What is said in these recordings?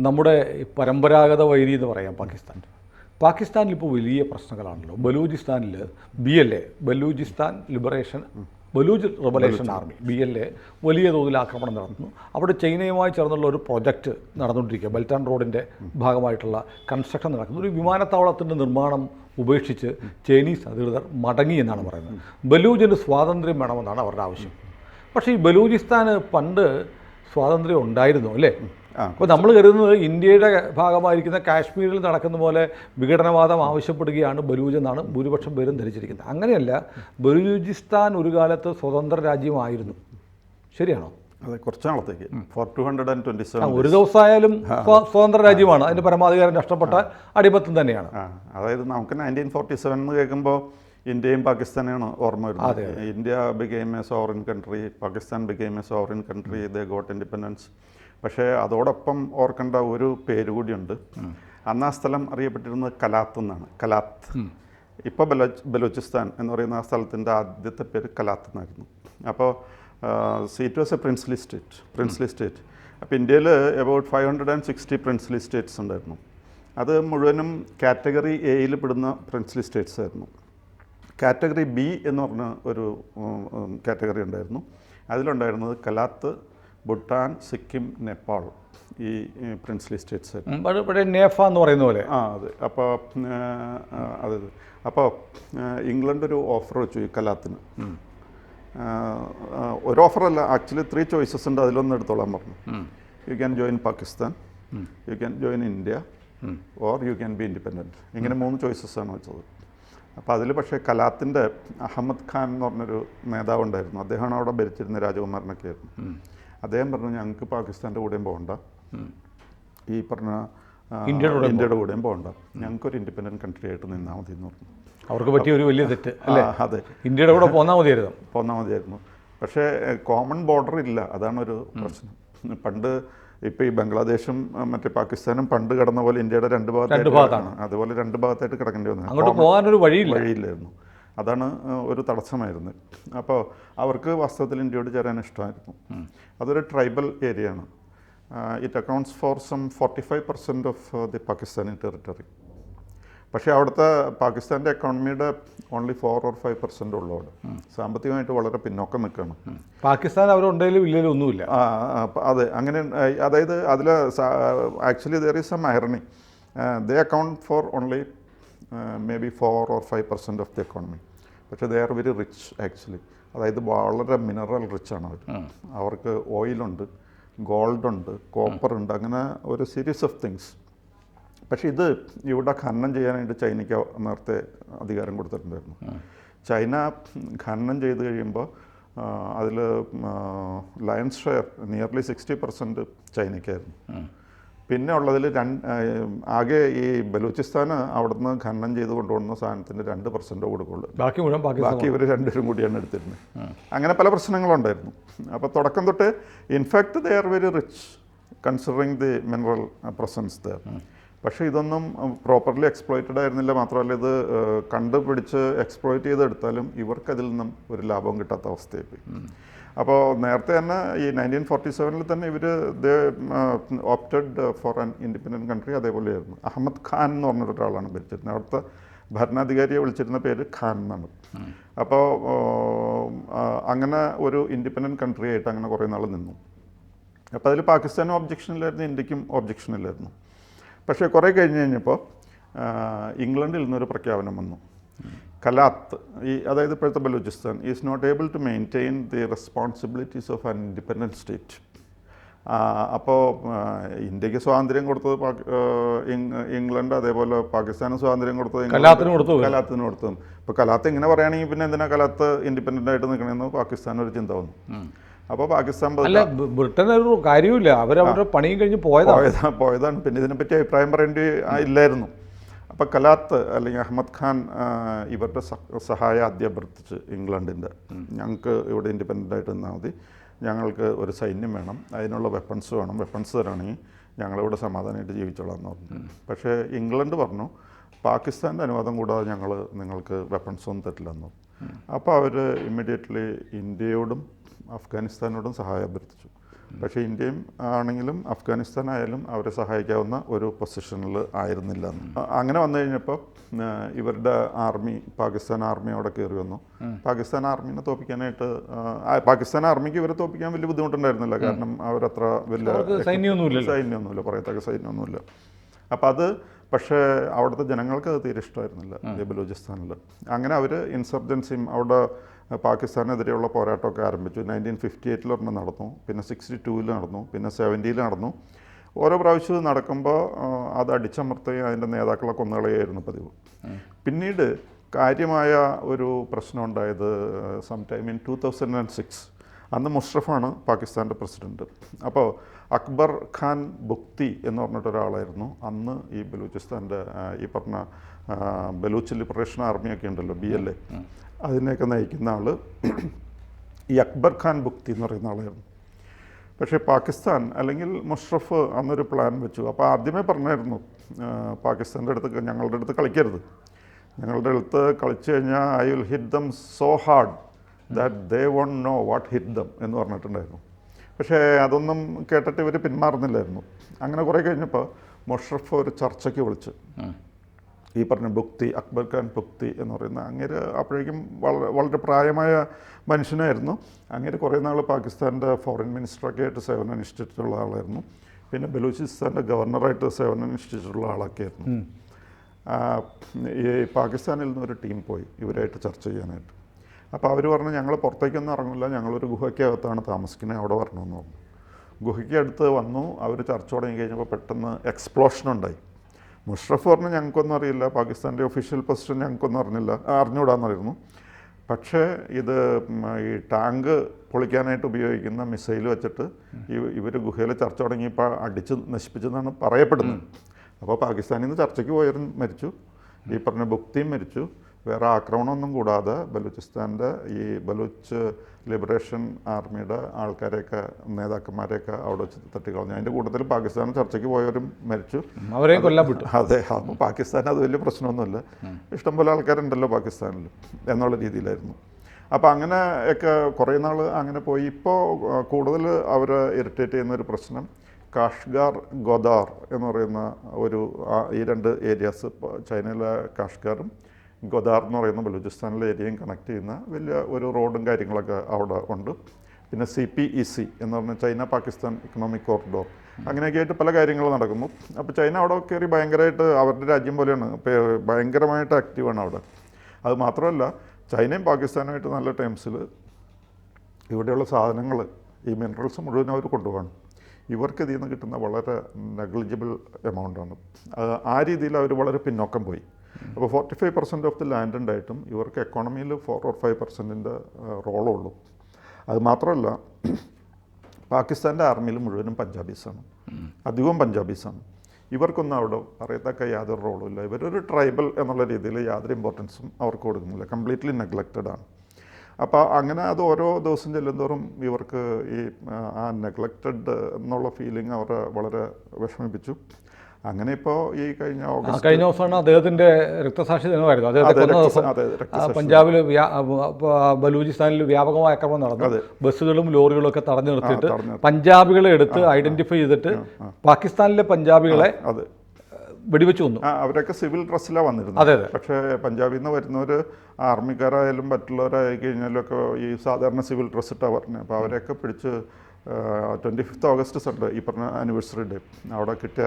നമ്മുടെ പരമ്പരാഗത വൈരി എന്ന് പറയാം പാകിസ്ഥാനിൽ ഇപ്പോൾ വലിയ പ്രശ്നങ്ങളാണല്ലോ. ബലൂചിസ്ഥാനിൽ BLA Balochistan Baloch liberation army BLA വലിയ തോതിൽ ആക്രമണം നടത്തുന്നു. അവിടെ ചൈനയുമായി ചേർന്നുള്ള ഒരു പ്രൊജക്റ്റ് നടന്നുകൊണ്ടിരിക്കുക. ബെൽറ്റ് ആൻഡ് റോഡിൻ്റെ ഭാഗമായിട്ടുള്ള കൺസ്ട്രക്ഷൻ നടക്കുന്നു. ഒരു വിമാനത്താവളത്തിൻ്റെ നിർമ്മാണം ഉപേക്ഷിച്ച് ചൈനീസ് അധികൃതർ മടങ്ങി എന്നാണ് പറയുന്നത്. ബലൂജിന് സ്വാതന്ത്ര്യം വേണമെന്നാണ് അവരുടെ ആവശ്യം. പക്ഷേ ഈ ബലൂചിസ്ഥാന് പണ്ട് സ്വാതന്ത്ര്യം ഉണ്ടായിരുന്നു അല്ലേ? അപ്പോൾ നമ്മൾ കരുതുന്നത് ഇന്ത്യയുടെ ഭാഗമായിരിക്കുന്ന കാശ്മീരിൽ നടക്കുന്ന പോലെ വിഘടനവാദം ആവശ്യപ്പെടുകയാണ് ബലൂജ് എന്നാണ് ഭൂരിപക്ഷം പേരും ധരിച്ചിരിക്കുന്നത്. അങ്ങനെയല്ല, ബലൂചിസ്ഥാൻ ഒരു കാലത്ത് സ്വതന്ത്ര രാജ്യമായിരുന്നു. ശരിയാണോ? അതെ, കുറച്ച് നാളത്തേക്ക് ഫോർ 227 ഒരു ദിവസമായാലും സ്വതന്ത്ര രാജ്യമാണ്. അതിൻ്റെ പരമാധികാരം നഷ്ടപ്പെട്ട അടിമത്തം തന്നെയാണ്. അതായത് നമുക്ക് 1947 എന്ന് കേൾക്കുമ്പോൾ ഇന്ത്യയും പാകിസ്ഥാനാണ് ഓർമ്മ വരുന്നത്. India became A sovereign country, Pakistan became A sovereign country, they got independence. പക്ഷേ അതോടൊപ്പം ഓർക്കേണ്ട ഒരു പേര് കൂടിയുണ്ട്. അന്ന് ആ സ്ഥലം അറിയപ്പെട്ടിരുന്നത് കലാത്ത് എന്നാണ്. കലാത്ത്. ഇപ്പോൾ ബലൂചിസ്ഥാൻ എന്ന് പറയുന്ന ആ സ്ഥലത്തിൻ്റെ ആദ്യത്തെ പേര് കലാത്ത് എന്നായിരുന്നു. അപ്പോൾ it was A princely state. അപ്പോൾ ഇന്ത്യയിൽ അബൌട്ട് 560 പ്രിൻസ്ലി സ്റ്റേറ്റ്സ് ഉണ്ടായിരുന്നു. അത് മുഴുവനും കാറ്റഗറി എയിൽ പെടുന്ന പ്രിൻസ്ലി സ്റ്റേറ്റ്സ് ആയിരുന്നു. കാറ്റഗറി B എന്ന് പറഞ്ഞ ഒരു കാറ്റഗറി ഉണ്ടായിരുന്നു. അതിലുണ്ടായിരുന്നത് കലാത്ത്, ഭൂട്ടാൻ, സിക്കിം, നേപ്പാൾ, ഈ പ്രിൻസ്ലി സ്റ്റേറ്റ്സ് ആയിരുന്നു. നേഫ എന്ന് പറയുന്ന പോലെ. അതെ. അപ്പോൾ ഇംഗ്ലണ്ട് ഒരു ഓഫർ വെച്ചു ഈ കലാത്തിന്. ഒരു ഓഫറല്ല, ആക്ച്വലി 3 ചോയ്സസ് ഉണ്ട്. അതിലൊന്നും എടുത്തോളാൻ പറഞ്ഞു. You can join Pakistan, you can join India, or you can be independent. ഇങ്ങനെ 3 ചോയ്സസാണ് വെച്ചത്. അപ്പോൾ അതിൽ പക്ഷേ കലാത്തിൻ്റെ അഹമ്മദ് ഖാൻ എന്ന് പറഞ്ഞൊരു നേതാവ് ഉണ്ടായിരുന്നു. അദ്ദേഹമാണ് അവിടെ ഭരിച്ചിരുന്ന രാജകുമാരനൊക്കെ ആയിരുന്നു. അദ്ദേഹം പറഞ്ഞു, ഞങ്ങൾക്ക് പാകിസ്ഥാൻ്റെ കൂടെയും പോകണ്ട, ഈ പറഞ്ഞ ഇന്ത്യയുടെ കൂടെയും പോകണ്ട, ഞങ്ങൾക്കൊരു ഇൻഡിപെൻഡൻറ്റ് കൺട്രി ആയിട്ട് നിന്നാൽ മതി എന്ന് പറഞ്ഞു. അവർക്ക് പറ്റിയ ഒരു വലിയ തെറ്റ് അല്ലേ? അതെ, ഇന്ത്യയുടെ കൂടെ പോന്നാൽ മതിയായിരുന്നു. പക്ഷേ കോമൺ ബോർഡർ ഇല്ല, അതാണൊരു പ്രശ്നം. പണ്ട് ഇപ്പോൾ ഈ ബംഗ്ലാദേശും മറ്റേ പാകിസ്ഥാനും പണ്ട് കിടന്ന പോലെ ഇന്ത്യയുടെ രണ്ട് ഭാഗത്താണ്. അതുപോലെ 2 ഭാഗത്തായിട്ട് കിടക്കേണ്ടി വന്നു. അങ്ങോട്ട് പോകാനൊരു വഴിയില്ലായിരുന്നു. അതാണ് ഒരു തടസ്സമായിരുന്നത്. അപ്പോൾ അവർക്ക് വാസ്തവത്തിൽ ഇന്ത്യയോട് ചേരാൻ ഇഷ്ടമായിരുന്നു. അതൊരു ട്രൈബൽ ഏരിയ ആണ്. It accounts for some 45% of the Pakistani territory. പക്ഷേ അവിടുത്തെ പാകിസ്ഥാൻ്റെ എക്കോണമിയുടെ ഓൺലി 4 or 5% ഉള്ളവിടെ. സാമ്പത്തികമായിട്ട് വളരെ പിന്നോക്കം നിൽക്കുകയാണ്. പാകിസ്ഥാൻ അവരുണ്ടെങ്കിലും ഇല്ലെങ്കിലും ഒന്നുമില്ല. അതെ, അങ്ങനെ. അതായത് അതിൽ actually there is some irony. They account for only may be 4 or 5% of the economy. പക്ഷേ they are very rich actually. അതായത് വളരെ മിനറൽ റിച്ചാണ് അവർ. അവർക്ക് ഓയിലുണ്ട്, ഗോൾഡുണ്ട്, കോപ്പറുണ്ട്, അങ്ങനെ ഒരു സീരീസ് ഓഫ് തിങ്സ്. പക്ഷേ ഇത് ഇവിടെ ഖനനം ചെയ്യാനായിട്ട് ചൈനയ്ക്ക് നേരത്തെ അധികാരം കൊടുത്തിട്ടുണ്ടായിരുന്നു. ചൈന ഖനനം ചെയ്ത് കഴിയുമ്പോൾ അതിൽ ലയൺസ് ഷെയർ നിയർലി 60% ചൈനയ്ക്കായിരുന്നു. പിന്നെ ഉള്ളതിൽ ആകെ ഈ ബലൂചിസ്ഥാന് അവിടുന്ന് ഖനനം ചെയ്ത് കൊണ്ടുപോകുന്ന സാധനത്തിൻ്റെ 2% കൊടുക്കുള്ളൂ. ബാക്കി ഇവർ 2 കൂടിയാണ് എടുത്തിരുന്നത്. അങ്ങനെ പല പ്രശ്നങ്ങളുണ്ടായിരുന്നു. അപ്പോൾ തുടക്കം തൊട്ട് in fact they are very rich considering the mineral presence there. പക്ഷേ ഇതൊന്നും പ്രോപ്പർലി എക്സ്പ്ലോയിറ്റഡ് ആയിരുന്നില്ല. മാത്രമല്ല, ഇത് കണ്ടുപിടിച്ച് എക്സ്പ്ലോയിറ്റ് ചെയ്തെടുത്താലും ഇവർക്കതിൽ നിന്നും ഒരു ലാഭം കിട്ടാത്ത അവസ്ഥയായി. അപ്പോൾ നേരത്തെ തന്നെ ഈ 1947 തന്നെ ഇവർ opted for an independent country. അതേപോലെയായിരുന്നു. അഹമ്മദ് ഖാൻ എന്ന് പറഞ്ഞൊരാളാണ് ഭരിച്ചിരുന്നത്. അവിടുത്തെ ഭരണാധികാരിയെ വിളിച്ചിരുന്ന പേര് ഖാൻ എന്നാണ്. അപ്പോൾ അങ്ങനെ ഒരു ഇൻഡിപെൻഡൻറ്റ് കൺട്രി ആയിട്ട് അങ്ങനെ കുറേ നാൾ നിന്നു. അപ്പോൾ അതിൽ പാകിസ്ഥാനും ഒബ്ജക്ഷനിലായിരുന്നു, ഇന്ത്യക്കും ഒബ്ജക്ഷനിലായിരുന്നു. പക്ഷേ കുറേ കഴിഞ്ഞപ്പോൾ ഇംഗ്ലണ്ടിൽ നിന്നൊരു പ്രഖ്യാപനം വന്നു. കലാത്ത്, അതായത് ഇപ്പോഴത്തെ Balochistan, is not able to maintain the responsibilities of an independent state. അപ്പോൾ ഇന്ത്യക്ക് സ്വാതന്ത്ര്യം കൊടുത്തത് ഇംഗ്ലണ്ട്, അതേപോലെ പാകിസ്ഥാന് സ്വാതന്ത്ര്യം കൊടുത്തത് കലാത്തിന് കൊടുത്തു. ഇപ്പോൾ കലാത്ത് ഇങ്ങനെ പറയുകയാണെങ്കിൽ പിന്നെ എന്തിനാ കലാത്ത് ഇൻഡിപെൻഡൻ്റ് ആയിട്ട് നിൽക്കണമെന്ന് പാകിസ്ഥാൻ ഒരു ചിന്ത വന്നു. അപ്പോൾ പാകിസ്ഥാൻ ബ്രിട്ടൻ ഒരു കാര്യമില്ല, അവരവരുടെ പണിയും കഴിഞ്ഞ് പോയതാണ്. പിന്നെ ഇതിനെപ്പറ്റി അഭിപ്രായം പറയേണ്ടി ഇല്ലായിരുന്നു. അപ്പോൾ കലാത്ത് അല്ലെങ്കിൽ അഹമ്മദ് ഖാൻ ഇവരുടെ സഹായം ആദ്യം അഭ്യർത്ഥിച്ച് ഇംഗ്ലണ്ടിൻ്റെ, ഞങ്ങൾക്ക് ഇവിടെ ഇൻഡിപെൻഡൻ്റ് ആയിട്ട് നിന്നാൽ മതി, ഞങ്ങൾക്ക് ഒരു സൈന്യം വേണം, അതിനുള്ള വെപ്പൺസ് വേണം, വെപ്പൺസ് തരാണെങ്കിൽ ഞങ്ങളിവിടെ സമാധാനമായിട്ട് ജീവിച്ചോളാം എന്ന് പറഞ്ഞു. പക്ഷേ ഇംഗ്ലണ്ട് പറഞ്ഞു, പാകിസ്ഥാൻ്റെ അനുവാദം കൂടാതെ ഞങ്ങൾ നിങ്ങൾക്ക് വെപ്പൺസ് ഒന്നും തരില്ലെന്ന്. അപ്പോൾ അവർ ഇമ്മീഡിയറ്റ്ലി ഇന്ത്യയോടും അഫ്ഗാനിസ്ഥാനോടും സഹായം അഭ്യർത്ഥിച്ചു. പക്ഷേ ഇന്ത്യയും ആണെങ്കിലും അഫ്ഗാനിസ്ഥാൻ ആയാലും അവരെ സഹായിക്കാവുന്ന ഒരു പൊസിഷനിൽ ആയിരുന്നില്ല. അങ്ങനെ വന്നു കഴിഞ്ഞപ്പോൾ ഇവരുടെ ആർമി, പാകിസ്ഥാൻ ആർമി അവിടെ കയറി വന്നു. പാകിസ്ഥാൻ ആർമീനെ തോൽപ്പിക്കാനായിട്ട് പാകിസ്ഥാൻ ആർമിക്ക് ഇവരെ തോൽപ്പിക്കാൻ വലിയ ബുദ്ധിമുട്ടുണ്ടായിരുന്നില്ല. കാരണം അവരത്ര വലിയ സൈന്യമൊന്നുമില്ല, പറയത്തക്ക സൈന്യമൊന്നുമില്ല. അപ്പം അത് പക്ഷേ അവിടുത്തെ ജനങ്ങൾക്ക് അത് തീരെ ഇഷ്ടമായിരുന്നില്ല ഈ ബലൂചിസ്ഥാനിൽ. അങ്ങനെ അവർ ഇൻസർജൻസിയും അവിടെ പാകിസ്ഥാനെതിരെയുള്ള പോരാട്ടമൊക്കെ ആരംഭിച്ചു. 1958 ഒരെണ്ണം നടന്നു, പിന്നെ 62 നടന്നു, പിന്നെ 70 നടന്നു. ഓരോ പ്രാവശ്യവും നടക്കുമ്പോൾ അത് അടിച്ചമർത്തുകയും അതിൻ്റെ നേതാക്കളെ കൊന്നുകളയായിരുന്നു പതിവ്. പിന്നീട് കാര്യമായ ഒരു പ്രശ്നം ഉണ്ടായത് സംടൈം ഇൻ 2006. അന്ന് മുഷറഫാണ് പാകിസ്ഥാൻ്റെ പ്രസിഡൻറ്റ്. അപ്പോൾ അക്ബർ ഖാൻ ബുക്തി എന്ന് പറഞ്ഞിട്ടൊരാളായിരുന്നു അന്ന് ഈ ബലൂചിസ്ഥാൻ്റെ ഈ പറഞ്ഞ ബലൂച്ച് ലിബറേഷൻ ആർമിയൊക്കെ ഉണ്ടല്ലോ, BLA, അതിനെയൊക്കെ നയിക്കുന്ന ആൾ ഈ അക്ബർ ഖാൻ ബുക്തി എന്ന് പറയുന്ന ആളായിരുന്നു. പക്ഷേ പാകിസ്ഥാൻ അല്ലെങ്കിൽ മുഷറഫ് അന്നൊരു പ്ലാൻ വെച്ചു. അപ്പോൾ ആദ്യമേ പറഞ്ഞായിരുന്നു പാകിസ്ഥാൻ്റെ അടുത്ത് ഞങ്ങളുടെ അടുത്ത് കളിക്കരുത്, ഞങ്ങളുടെ അടുത്ത് കളിച്ചു കഴിഞ്ഞാൽ I will hit them so hard that they won't know what hit them എന്ന് പറഞ്ഞിട്ടുണ്ടായിരുന്നു. പക്ഷേ അതൊന്നും കേട്ടിട്ട് ഇവർ പിന്മാറുന്നില്ലായിരുന്നു. അങ്ങനെ കുറേ കഴിഞ്ഞപ്പോൾ മുഷറഫ് ഒരു ചർച്ചയ്ക്ക് വിളിച്ച് ഈ പറഞ്ഞ ബുക്തി, അക്ബർ ഖാൻ ബുക്തി എന്ന് പറയുന്ന അങ്ങേര് അപ്പോഴേക്കും വളരെ പ്രായമായ മനുഷ്യനായിരുന്നു. അങ്ങേര് കുറേ നാൾ പാകിസ്ഥാൻ്റെ ഫോറിൻ മിനിസ്റ്ററൊക്കെ ആയിട്ട് സേവനം അനുഷ്ഠിച്ചിട്ടുള്ള ആളായിരുന്നു. പിന്നെ ബലൂചിസ്ഥാൻ്റെ ഗവർണറായിട്ട് സേവനം അനുഷ്ഠിച്ചിട്ടുള്ള ആളൊക്കെ ആയിരുന്നു. ഈ പാകിസ്ഥാനിൽ നിന്നൊരു ടീം പോയി ഇവരായിട്ട് ചർച്ച ചെയ്യാനായിട്ട്. അപ്പോൾ അവർ പറഞ്ഞു ഞങ്ങൾ പുറത്തേക്കൊന്നും ഇറങ്ങില്ല, ഞങ്ങളൊരു ഗുഹയ്ക്കകത്താണ് താമസിക്കുന്നത്, അവിടെ വരണമെന്ന് പറഞ്ഞു. ഗുഹയ്ക്ക് അടുത്ത് വന്നു. അവർ ചർച്ച തുടങ്ങി കഴിഞ്ഞപ്പോൾ പെട്ടെന്ന് എക്സ്പ്ലോഷൻ ഉണ്ടായി. മുഷറഫ് പറഞ്ഞു ഞങ്ങൾക്കൊന്നും അറിയില്ല, പാകിസ്ഥാൻ്റെ ഒഫീഷ്യൽ പൊസിഷൻ ഞങ്ങൾക്കൊന്നും അറിഞ്ഞുകൂടാന്നറിയുന്നു. പക്ഷേ ഇത് ഈ ടാങ്ക് പൊളിക്കാനായിട്ട് ഉപയോഗിക്കുന്ന മിസൈൽ വെച്ചിട്ട് ഇവർ ഗുഹയിൽ ചർച്ച തുടങ്ങിയപ്പോൾ അടിച്ച് നശിപ്പിച്ചെന്നാണ് പറയപ്പെടുന്നത്. അപ്പോൾ പാകിസ്ഥാനിൽ നിന്ന് ചർച്ചയ്ക്ക് പോയവരും മരിച്ചു, ഈ പറഞ്ഞ ബുക്തിയും മരിച്ചു. വേറെ ആക്രമണമൊന്നും കൂടാതെ ബലൂചിസ്ഥാൻ്റെ ഈ ബലൂച്ച് ലിബറേഷൻ ആർമിയുടെ ആൾക്കാരെയൊക്കെ നേതാക്കന്മാരെയൊക്കെ അവിടെ വെച്ച് തട്ടിക്കളഞ്ഞു. അതിൻ്റെ കൂട്ടത്തിൽ പാകിസ്ഥാൻ ചർച്ചയ്ക്ക് പോയവരും മരിച്ചു, അവരെയും കൊല്ലാൻ പറ്റും. അതെ, അപ്പോൾ പാകിസ്ഥാൻ അത് വലിയ പ്രശ്നമൊന്നുമില്ല, ഇഷ്ടംപോലെ ആൾക്കാരുണ്ടല്ലോ പാകിസ്ഥാനിൽ എന്നുള്ള രീതിയിലായിരുന്നു. അപ്പോൾ അങ്ങനെ ഒക്കെ കുറേ നാൾ അങ്ങനെ പോയി. ഇപ്പോൾ കൂടുതൽ അവർ ഇറിറ്റേറ്റ് ചെയ്യുന്നൊരു പ്രശ്നം കാഷ്ഗാർ, ഗോദാർ എന്ന് പറയുന്ന ഈ രണ്ട് ഏരിയാസ്, ചൈനയിലെ കാഷ്ഗാറും ഗോദാർ എന്ന് പറയുന്ന ബലൂചിസ്ഥാനിലെ ഏരിയയും കണക്ട് ചെയ്യുന്ന വലിയ ഒരു റോഡും കാര്യങ്ങളൊക്കെ അവിടെ ഉണ്ട്. പിന്നെ CPEC എന്ന് പറഞ്ഞാൽ ചൈന പാകിസ്ഥാൻ ഇക്കണോമിക് കോറിഡോർ, അങ്ങനെയൊക്കെ ആയിട്ട് പല കാര്യങ്ങൾ നടക്കുന്നു. അപ്പോൾ ചൈന അവിടെ കയറി ഭയങ്കരമായിട്ട് അവരുടെ രാജ്യം പോലെയാണ്, ഭയങ്കരമായിട്ട് ആക്റ്റീവാണ് അവിടെ. അത് മാത്രമല്ല ചൈനയും പാകിസ്ഥാനുമായിട്ട് നല്ല ടൈംസിൽ ഇവിടെയുള്ള സാധനങ്ങൾ, ഈ മിനറൽസ് മുഴുവൻ അവർ കൊണ്ടുപോകണം. ഇവർക്ക് ഇതിൽ നിന്ന് കിട്ടുന്ന വളരെ നെഗ്ലിജിബിൾ എമൗണ്ടാണ്. ആ രീതിയിൽ അവർ വളരെ പിന്നോക്കം പോയി. അപ്പോൾ 45% ഓഫ് ദി ലാൻഡ് ഉണ്ടായിട്ടും ഇവർക്ക് എക്കോണമിയിൽ 4 or 5% റോളുള്ളൂ. അത് മാത്രമല്ല പാകിസ്ഥാൻ്റെ ആർമിയിൽ മുഴുവനും പഞ്ചാബീസാണ്, അധികവും പഞ്ചാബീസാണ്. ഇവർക്കൊന്നും അവിടെ അറിയത്തക്ക യാതൊരു റോളും ഇല്ല. ഇവരൊരു ട്രൈബൽ എന്നുള്ള രീതിയിൽ യാതൊരു ഇമ്പോർട്ടൻസും അവർക്ക് കൊടുക്കുന്നില്ല, കംപ്ലീറ്റ്ലി നെഗ്ലക്റ്റഡ് ആണ്. അപ്പോൾ അങ്ങനെ അത് ഓരോ ദിവസം ചെല്ലുന്തോറും ഇവർക്ക് ഈ ആ നെഗ്ലക്റ്റഡ് എന്നുള്ള ഫീലിംഗ് അവരെ വളരെ വിഷമിപ്പിച്ചു. അങ്ങനെ ഇപ്പോൾ ഈ കഴിഞ്ഞ ദിവസമാണ് അദ്ദേഹത്തിൻ്റെ രക്തസാക്ഷി ദിനമായിരുന്നു. അദ്ദേഹത്തെ പഞ്ചാബിൽ ബലൂചിസ്ഥാനിൽ വ്യാപകമായ ആക്രമണം നടന്നു. ബസ്സുകളും ലോറികളും ഒക്കെ തടഞ്ഞു നിർത്തിയിട്ട് പഞ്ചാബികളെ എടുത്ത് ഐഡന്റിഫൈ ചെയ്തിട്ട് പാകിസ്ഥാനിലെ പഞ്ചാബികളെ വെടിവെച്ച് കൊന്നു. അവരൊക്കെ സിവിൽ ഡ്രസ്സിലാണ് വന്നിരുന്നത്. പക്ഷേ പഞ്ചാബിൽ നിന്ന് വരുന്നവർ ആർമിക്കാരായാലും മറ്റുള്ളവരായി കഴിഞ്ഞാലൊക്കെ ഈ സാധാരണ സിവിൽ ഡ്രസ്സ് ഇട്ടാണ് പറഞ്ഞത്. അപ്പോൾ അവരെയൊക്കെ പിടിച്ച് 25 ഓഗസ്റ്റ് സൺഡേ, ഈ പറഞ്ഞ ആനിവേഴ്സറി ഡേ, അവിടെ കിട്ടിയ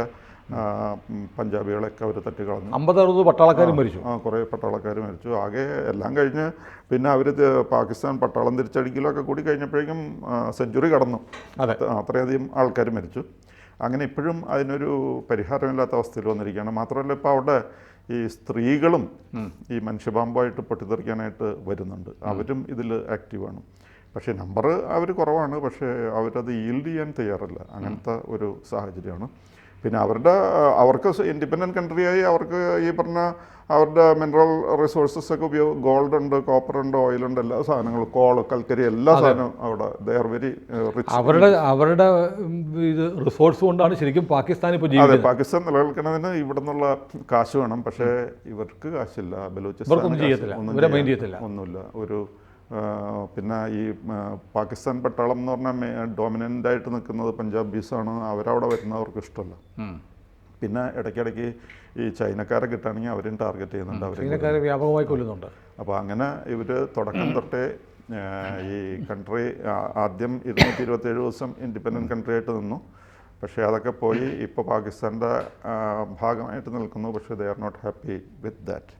പഞ്ചാബികളൊക്കെ അവർ തട്ടിക്കളഞ്ഞു. 50-60 പട്ടാളക്കാരും മരിച്ചു. കുറേ പട്ടാളക്കാർ മരിച്ചു. ആകെ എല്ലാം കഴിഞ്ഞ് പിന്നെ അവർ പാകിസ്ഥാൻ പട്ടാളം തിരിച്ചടിക്കലൊക്കെ കൂടി കഴിഞ്ഞപ്പോഴേക്കും സെഞ്ചുറി കടന്നു. അത്രയധികം ആൾക്കാർ മരിച്ചു. അങ്ങനെ ഇപ്പോഴും അതിനൊരു പരിഹാരമില്ലാത്ത അവസ്ഥയിൽ വന്നിരിക്കുകയാണ്. മാത്രമല്ല ഇപ്പോൾ അവിടെ ഈ സ്ത്രീകളും ഈ മനുഷ്യപാമ്പായിട്ട് പൊട്ടിത്തെറിക്കാനായിട്ട് വരുന്നുണ്ട്. അവരും ഇതിൽ ആക്റ്റീവാണ്. പക്ഷേ നമ്പർ അവർ കുറവാണ്, പക്ഷേ അവരത് ഈൽഡ് ചെയ്യാൻ തയ്യാറല്ല. അങ്ങനത്തെ ഒരു സാഹചര്യമാണ്. പിന്നെ അവർക്ക് ഇൻഡിപെൻഡൻറ്റ് കൺട്രിയായി അവർക്ക് ഈ പറഞ്ഞ അവരുടെ മിനറൽ റിസോഴ്സസ് ഒക്കെ ഗോൾഡ് ഉണ്ട്, കോപ്പർ ഉണ്ട്, ഓയിലുണ്ട്, എല്ലാ സാധനങ്ങളും, കോള്, കൽക്കരി, എല്ലാ സാധനവും അവിടെ. ദേ ആർ വെരി റിച്ച്. അവരുടെ ഇത് റിസോഴ്സ് കൊണ്ടാണ് ശരിക്കും പാകിസ്ഥാൻ ഇപ്പോൾ ജീവിക്കുന്നത്. അതെ, പാകിസ്ഥാൻ നിലനിൽക്കുന്നതിന് ഇവിടെ നിന്നുള്ള കാശ് വേണം. പക്ഷേ ഇവർക്ക് കാശില്ല. ബലൂചിസ്ഥാൻ ഒന്നുമില്ല. ഒരു പിന്നെ ഈ പാകിസ്ഥാൻ പട്ടാളം എന്ന് പറഞ്ഞാൽ ഡോമിനൻ്റ് ആയിട്ട് നിൽക്കുന്നത് പഞ്ചാബീസാണ്. അവരവിടെ വരുന്നവർക്ക് ഇഷ്ടമല്ല. പിന്നെ ഇടയ്ക്കിടയ്ക്ക് ഈ ചൈനക്കാരെ കിട്ടുകയാണെങ്കിൽ അവരും ടാർഗറ്റ് ചെയ്യുന്നുണ്ട്, ചൈനക്കാരെ വ്യാപകമായി കൊല്ലുന്നുണ്ട്. അപ്പോൾ അങ്ങനെ ഇവർ തുടക്കം തൊട്ടേ ഈ കൺട്രി ആദ്യം 227 ദിവസം ഇൻഡിപെൻഡൻറ്റ് കൺട്രി ആയിട്ട് നിന്നു. പക്ഷേ അതൊക്കെ പോയി ഇപ്പോൾ പാകിസ്ഥാൻ്റെ ഭാഗമായിട്ട് നിൽക്കുന്നു. പക്ഷേ they are not happy with that.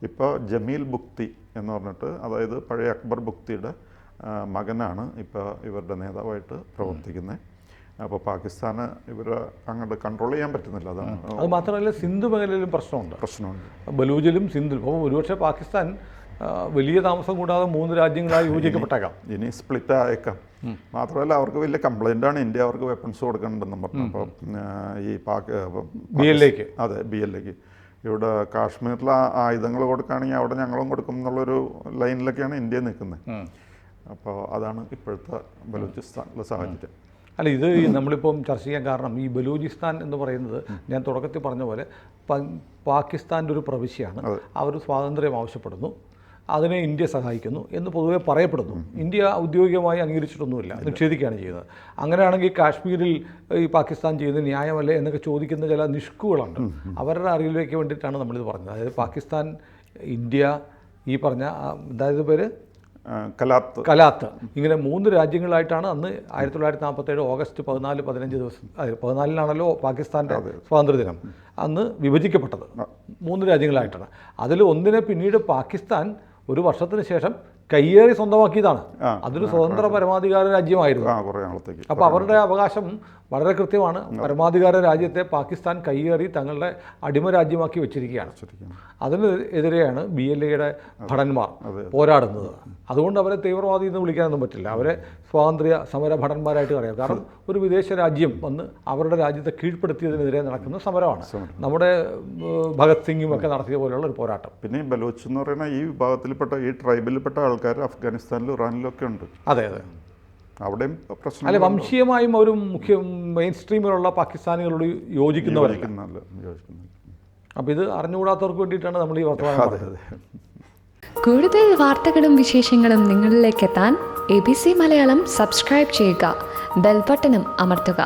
ഇപ്പോൾ ജമീൽ ബുക്തി എന്ന് പറഞ്ഞിട്ട്, അതായത് പഴയ അക്ബർ ബുക്തിയുടെ മകനാണ് ഇപ്പോൾ ഇവരുടെ നേതാവായിട്ട് പ്രവർത്തിക്കുന്നത്. അപ്പോൾ പാകിസ്ഥാന് ഇവർ അങ്ങോട്ട് കൺട്രോൾ ചെയ്യാൻ പറ്റുന്നില്ല. അതാണ്. അത് മാത്രമല്ല സിന്ധു മേഖലയിലും പ്രശ്നമുണ്ട്. ബലൂജിലും സിന്ധുലും. അപ്പോൾ ഒരുപക്ഷെ പാകിസ്ഥാൻ വലിയ താമസം കൂടാതെ 3 രാജ്യങ്ങളായി യോജിക്കപ്പെട്ടേക്കാം. ഇനി സ്പ്ലിറ്റ് ആയേക്കാം. മാത്രമല്ല അവർക്ക് വലിയ കംപ്ലൈൻ്റാണ് ഇന്ത്യ അവർക്ക് വെപ്പൺസ് കൊടുക്കണമെന്ന് പറഞ്ഞു. അപ്പോൾ ഈ BLAക്ക് അതെ BLAക്ക് ഇവിടെ കാശ്മീരിൽ ആയുധങ്ങൾ കൊടുക്കുകയാണെങ്കിൽ അവിടെ ഞങ്ങളും കൊടുക്കും എന്നുള്ളൊരു ലൈനിലൊക്കെയാണ് ഇന്ത്യ നിൽക്കുന്നത്. അപ്പോൾ അതാണ് ഇപ്പോഴത്തെ ബലൂചിസ്ഥാനിലെ സാഹചര്യം. അല്ല, ഇത് നമ്മളിപ്പം ചർച്ച ചെയ്യാൻ കാരണം ഈ ബലൂചിസ്ഥാൻ എന്ന് പറയുന്നത് ഞാൻ തുടക്കത്തിൽ പറഞ്ഞ പോലെ പാകിസ്ഥാൻ്റെ ഒരു പ്രവിശ്യയാണ്. അവർ സ്വാതന്ത്ര്യം ആവശ്യപ്പെടുന്നു, അതിനെ ഇന്ത്യ സഹായിക്കുന്നു എന്ന് പൊതുവെ പറയപ്പെടുന്നു. ഇന്ത്യ ഔദ്യോഗികമായി അംഗീകരിച്ചിട്ടൊന്നുമില്ല, നിഷേധിക്കുകയാണ് ചെയ്യുന്നത്. അങ്ങനെയാണെങ്കിൽ കാശ്മീരിൽ ഈ പാകിസ്ഥാൻ ചെയ്യുന്നത് ന്യായമല്ലേ എന്നൊക്കെ ചോദിക്കുന്ന ചില നിഷ്കുകളുണ്ട്. അവരുടെ അറിവിലേക്ക് വേണ്ടിയിട്ടാണ് നമ്മളിത് പറഞ്ഞത്. അതായത് പാകിസ്ഥാൻ, ഇന്ത്യ, ഈ പറഞ്ഞ അതായത് പേര് കലാത്ത്, ഇങ്ങനെ 3 രാജ്യങ്ങളായിട്ടാണ് അന്ന് 1947 ഓഗസ്റ്റ് 14-15 ദിവസം, 14-നാണല്ലോ പാകിസ്ഥാൻ്റെ സ്വാതന്ത്ര്യദിനം, അന്ന് വിഭജിക്കപ്പെട്ടത് 3 രാജ്യങ്ങളായിട്ടാണ്. അതിൽ ഒന്നിനെ പിന്നീട് പാകിസ്ഥാൻ ഒരു വർഷത്തിന് ശേഷം കയ്യേറി സ്വന്തമാക്കിയതാണ്. അതൊരു സ്വതന്ത്ര പരമാധികാര രാജ്യമായിരുന്നു. അപ്പോൾ അവരുടെ അവകാശം വളരെ കൃത്യമാണ്. പരമാധികാര രാജ്യത്തെ പാകിസ്ഥാൻ കയ്യേറി തങ്ങളുടെ അടിമ രാജ്യമാക്കി വെച്ചിരിക്കുകയാണ്. അതിനെതിരെയാണ് BLAയുടെ ഭടന്മാർ പോരാടുന്നത്. അതുകൊണ്ട് അവരെ തീവ്രവാദി എന്ന് വിളിക്കാനൊന്നും പറ്റില്ല. അവരെ സ്വാതന്ത്ര്യ സമര ഭടന്മാരായിട്ട് പറയാം. കാരണം ഒരു വിദേശ രാജ്യം വന്ന് അവരുടെ രാജ്യത്തെ കീഴ്പ്പെടുത്തിയതിനെതിരെ നടക്കുന്ന സമരമാണ്. നമ്മുടെ ഭഗത് സിംഗും ഒക്കെ നടത്തിയ പോലെയുള്ള ഒരു പോരാട്ടം. പിന്നെ ഈ ബലൂച്ച് എന്ന് പറയുന്ന ഈ വിഭാഗത്തിൽപ്പെട്ട, ഈ ട്രൈബിൽപ്പെട്ട ആൾക്കാർ അഫ്ഗാനിസ്ഥാനിലും ഇറാനിലും ഒക്കെ ഉണ്ട്. അതെ. അവിടെയും പ്രശ്നം. അല്ല, വംശീയമായും ഒരു മെയിൻ സ്ട്രീമിലുള്ള പാകിസ്ഥാനികളോട് യോജിക്കുന്നവരല്ല. അപ്പോൾ ഇത് അറിഞ്ഞുകൂടാത്തവർക്ക് വേണ്ടിയിട്ടാണ് നമ്മൾ ഈ വർത്തമാനം പറയുന്നത്. കൂടുതൽ വാർത്തകളും വിശേഷങ്ങളും നിങ്ങളിലേക്ക് എത്താൻ ABC മലയാളം സബ്സ്ക്രൈബ് ചെയ്യുക, ബെൽ ബട്ടണും അമർത്തുക.